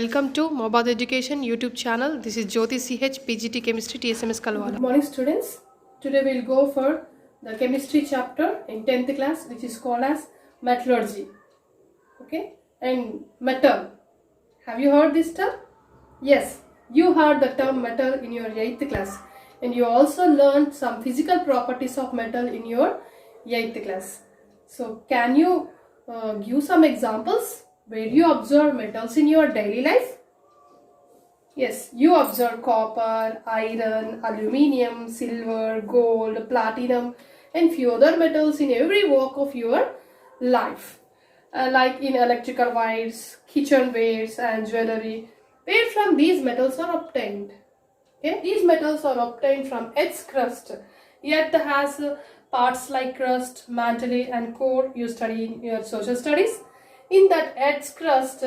Welcome to Mobad Education YouTube channel. This is Jyothi CH PGT Chemistry TSMS Kalwala. Good morning students. Today we will go for the chemistry chapter in 10th class, which is called as Metallurgy. Okay, and metal. Have you heard this term? Yes, you heard the term metal in your 8th class, and you also learned some physical properties of metal in your 8th class. So can you give some examples where you observe metals in your daily life? Yes, you observe copper, iron, aluminium, silver, gold, platinum and few other metals in every walk of your life. Like in electrical wires, kitchenwares and jewelry. Where from these metals are obtained? Okay, these metals are obtained from Earth's crust. Earth has parts like crust, mantle and core. You study in your social studies. In that Earth's crust,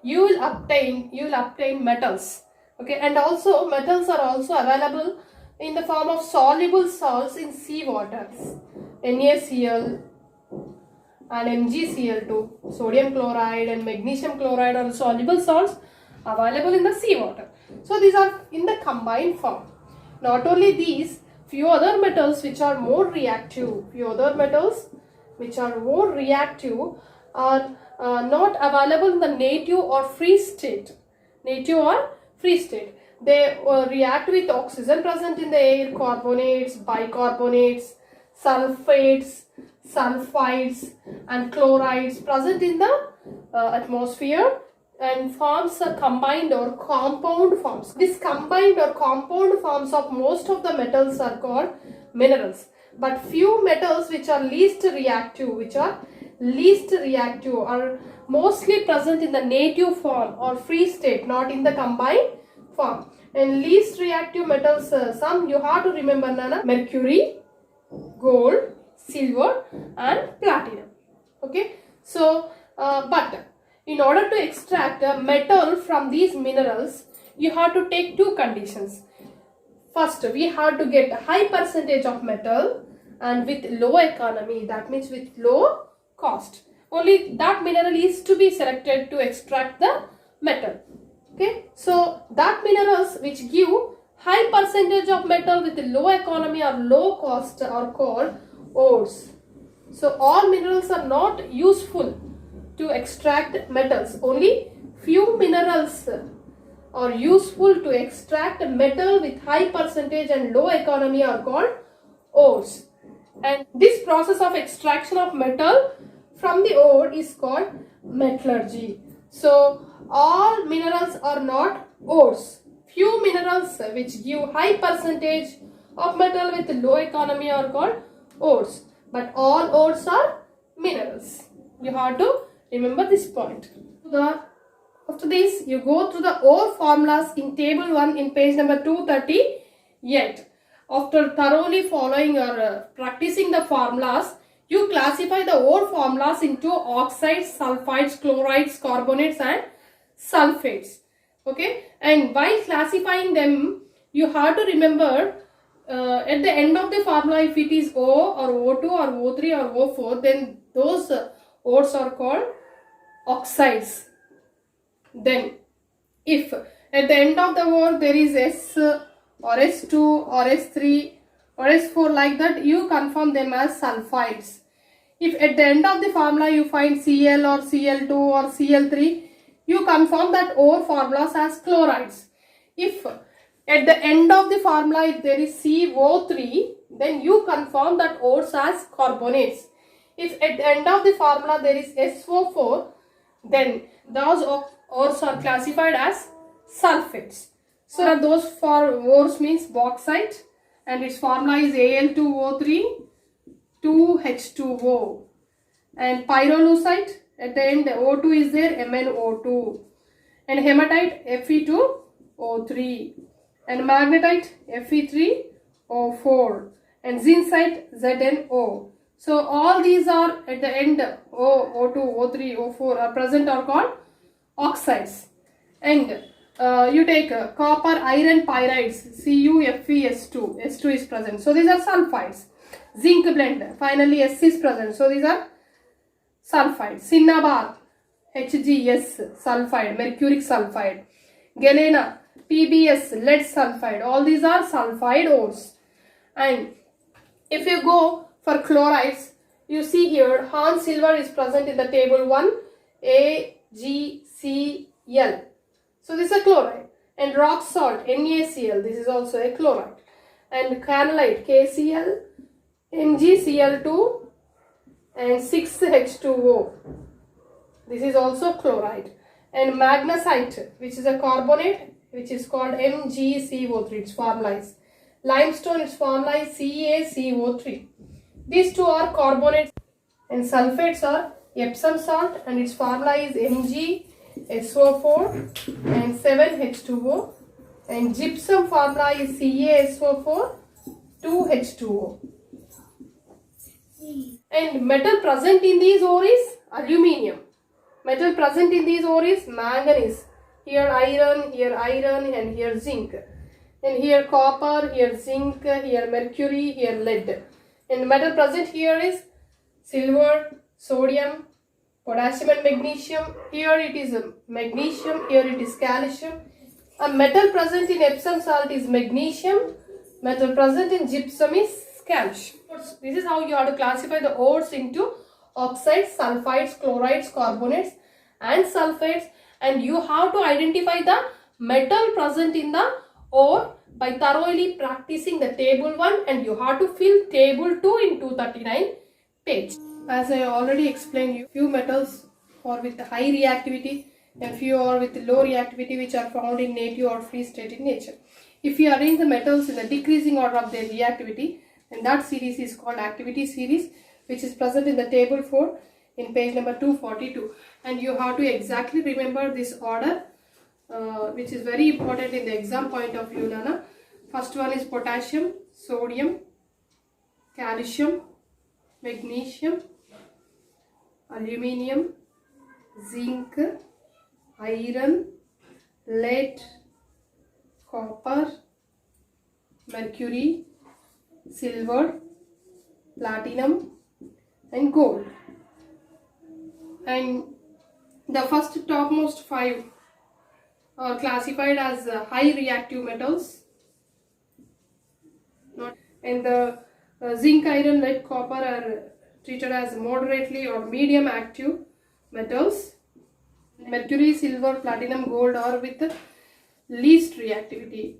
you will obtain metals. Okay, and also metals are also available in the form of soluble salts in sea waters. NaCl and MgCl2, sodium chloride and magnesium chloride are soluble salts available in the sea water. So these are in the combined form. Not only these, few other metals which are more reactive, are not available in the native or free state. They react with oxygen present in the air, carbonates, bicarbonates, sulfates, sulfides and chlorides present in the atmosphere and forms a combined or compound forms. This combined or compound forms of most of the metals are called minerals. But few metals which are least reactive are mostly present in the native form or free state, not in the combined form. And least reactive metals, some you have to remember, Nana: mercury, gold, silver and platinum. Okay, so but in order to extract a metal from these minerals, you have to take two conditions. First, we have to get a high percentage of metal and with low economy, that means with low cost. Only that mineral is to be selected to extract the metal. Okay, so that minerals which give high percentage of metal with low economy or low cost are called ores. So all minerals are not useful to extract metals. Only few minerals are useful to extract metal with high percentage and low economy are called ores. And this process of extraction of metal from the ore is called metallurgy. So all minerals are not ores. Few minerals which give high percentage of metal with low economy are called ores. But all ores are minerals. You have to remember this point. After this, you go through the ore formulas in table 1 in page number 238. After thoroughly following or practicing the formulas, you classify the ore formulas into oxides, sulfides, chlorides, carbonates and sulfates. Okay, and while classifying them, you have to remember at the end of the formula, if it is O or O2 or O3 or O4, then those ores are called oxides. Then if at the end of the word there is S or S2 or S3 or S4 like that, you confirm them as sulfides. If at the end of the formula you find Cl or Cl2 or Cl3, you confirm that ore formulas as chlorides. If at the end of the formula if there is CO3, then you confirm that ores as carbonates. If at the end of the formula there is SO4, then those ores are classified as sulfates. So those for ores means bauxite and its formula is Al2O3 2H2O, and pyrolusite at the end O2 is there, MnO2, and hematite Fe2O3, and magnetite Fe3O4, and zincite ZnO. So all these are at the end O2, O3, O4 are present are called oxides. And you take copper, iron, pyrides, CuFeS2, S2 is present. So these are sulfides. Zinc blend, finally S is present. So these are sulfides. Cinnabar, HGS sulfide, mercuric sulfide. Galena, PBS, lead sulfide. All these are sulfide ores. And if you go for chlorides, you see here Han silver is present in the table 1, AgCl. So this is a chloride. And rock salt, NaCl, this is also a chloride. And carnallite, KCl, MgCl2 and 6H2O. This is also chloride. And magnesite, which is a carbonate, which is called MgCO3, it's formalized. Limestone is formalized CaCO3. These two are carbonates, and sulfates are Epsom salt and its formula is MgSO4 and 7H2O, and gypsum formula is CaSO4 2H2O. And metal present in these ores is aluminium. Metal present in these ores is manganese. Here iron, and here zinc. And here copper, here zinc, here mercury, here lead. And metal present here is silver, sodium, potassium and magnesium. Here it is magnesium, here it is calcium. A metal present in Epsom salt is magnesium. Metal present in gypsum is calcium. This is how you have to classify the ores into oxides, sulfides, chlorides, carbonates and sulfates. And you have to identify the metal present in the ore by thoroughly practicing the table 1, and you have to fill table 2 in 239 page. As I already explained you, few metals are with high reactivity and few are with low reactivity, which are found in native or free state in nature. If you arrange the metals in the decreasing order of their reactivity, then that series is called activity series, which is present in the table 4 in page number 242. And you have to exactly remember this order, which is very important in the exam point of view, Nana. First one is potassium, sodium, calcium, magnesium, aluminium, zinc, iron, lead, copper, mercury, silver, platinum and gold. And the first topmost 5 are classified as high reactive metals, and the zinc, iron, lead, copper are treated as moderately or medium active metals. Mercury, silver, platinum, gold are with least reactivity,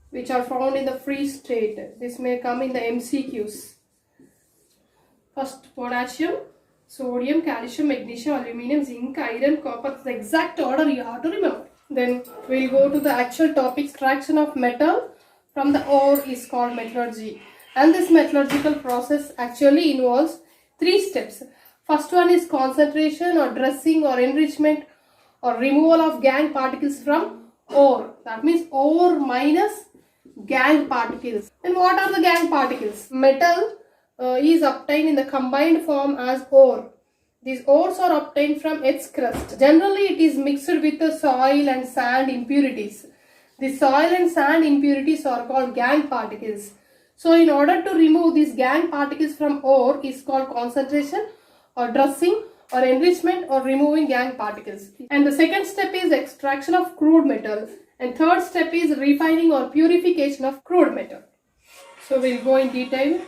which are found in the free state. This may come in the MCQs. First, potassium, sodium, calcium, magnesium, aluminium, zinc, iron, copper. The exact order you have to remember. Then we'll go to the actual topic. Extraction of metal from the ore is called metallurgy. And this metallurgical process actually involves 3 steps. First one is concentration or dressing or enrichment or removal of gangue particles from ore. That means ore minus gangue particles. And what are the gangue particles? Metal is obtained in the combined form as ore. These ores are obtained from its crust. Generally, it is mixed with the soil and sand impurities. The soil and sand impurities are called gangue particles. So, in order to remove these gangue particles from ore is called concentration or dressing or enrichment or removing gangue particles. And the second step is extraction of crude metal. And third step is refining or purification of crude metal. So, we'll go in detail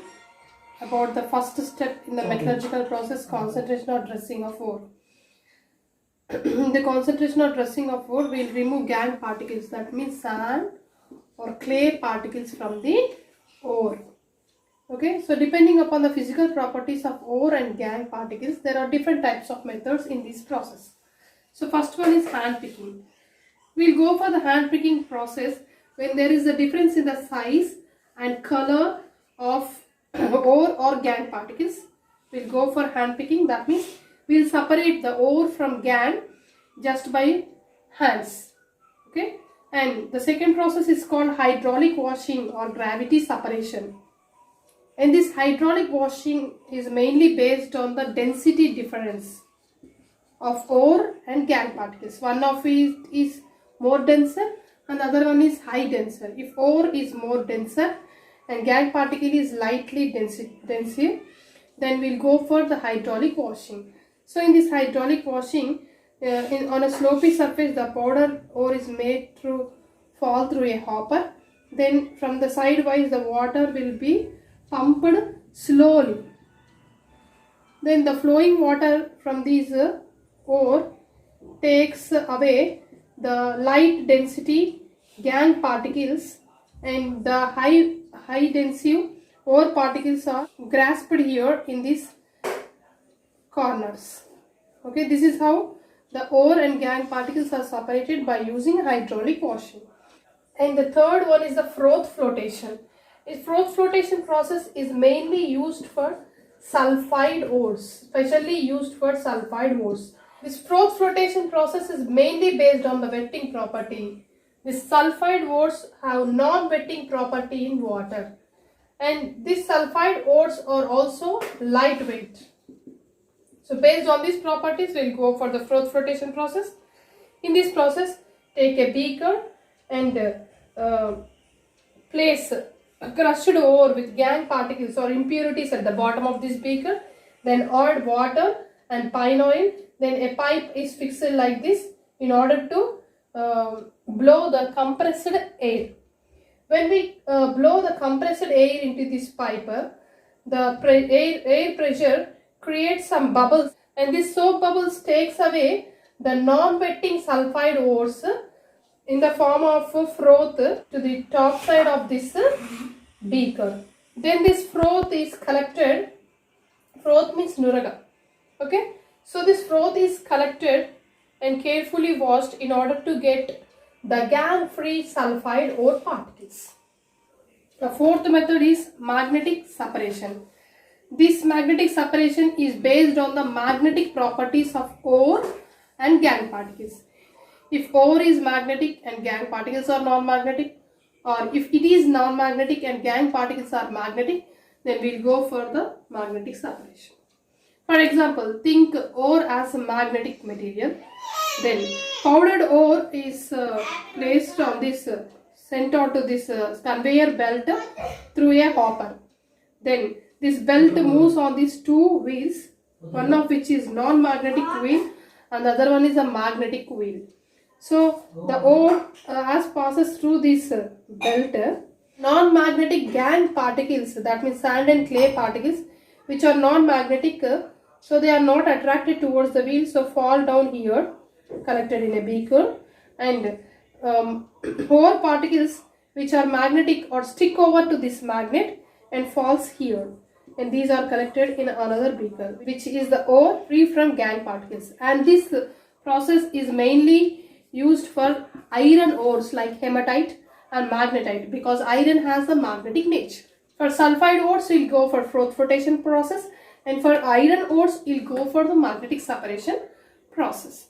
about the first step in the metallurgical process, concentration or dressing of ore. In the concentration or dressing of ore, we will remove gangue particles, that means sand or clay particles from the ore. Okay, so depending upon the physical properties of ore and gangue particles, there are different types of methods in this process. So first one is hand picking. We will go for the hand picking process when there is a difference in the size and color of ore or gangue particles. We will go for hand picking. That means we will separate the ore from gangue just by hands. Okay, and the second process is called hydraulic washing or gravity separation. And this hydraulic washing is mainly based on the density difference of ore and gangue particles. One of it is more denser and the other one is high denser. If ore is more denser and gangue particle is lightly denser, then we'll go for the hydraulic washing. So in this hydraulic washing, On a slopy surface, the powder ore is made to fall through a hopper. Then from the sidewise, the water will be pumped slowly. Then the flowing water from these ore takes away the light density gangue particles, and the high density ore particles are grasped here in these corners. Okay, this is how the ore and gangue particles are separated by using hydraulic washing. And the third one is the froth flotation. This froth flotation process is mainly used for sulfide ores, specially used for sulfide ores. This froth flotation process is mainly based on the wetting property. These sulfide ores have non-wetting property in water, and these sulfide ores are also lightweight. So based on these properties, we'll go for the froth flotation process. In this process, take a beaker and place crushed ore with gangue particles or impurities at the bottom of this beaker. Then add water and pine oil. Then a pipe is fixed like this in order to blow the compressed air. When we blow the compressed air into this pipe, the air pressure creates some bubbles, and this soap bubbles takes away the non-wetting sulfide ores in the form of froth to the top side of this beaker. Then this froth is collected. Froth means nuraga. Okay, so this froth is collected and carefully washed in order to get the gangue-free sulfide ore particles. The fourth method is magnetic separation. This magnetic separation is based on the magnetic properties of ore and gangue particles. If ore is magnetic and gangue particles are non-magnetic, or if it is non-magnetic and gangue particles are magnetic, then we'll go for the magnetic separation. For example, think ore as a magnetic material. Then powdered ore is placed on this, sent onto this conveyor belt through a hopper. Then this belt moves on these two wheels, one of which is non-magnetic wheel and the other one is a magnetic wheel. So the ore as passes through this belt, non-magnetic gangue particles, that means sand and clay particles, which are non-magnetic, so they are not attracted towards the wheel, so fall down here, collected in a beaker, and ore particles which are magnetic or stick over to this magnet and falls here, and these are collected in another beaker, which is the ore free from gangue particles. And this process is mainly used for iron ores like hematite and magnetite, because iron has the magnetic nature. For sulfide ores, we'll go for froth flotation process, and for iron ores, we'll go for the magnetic separation process.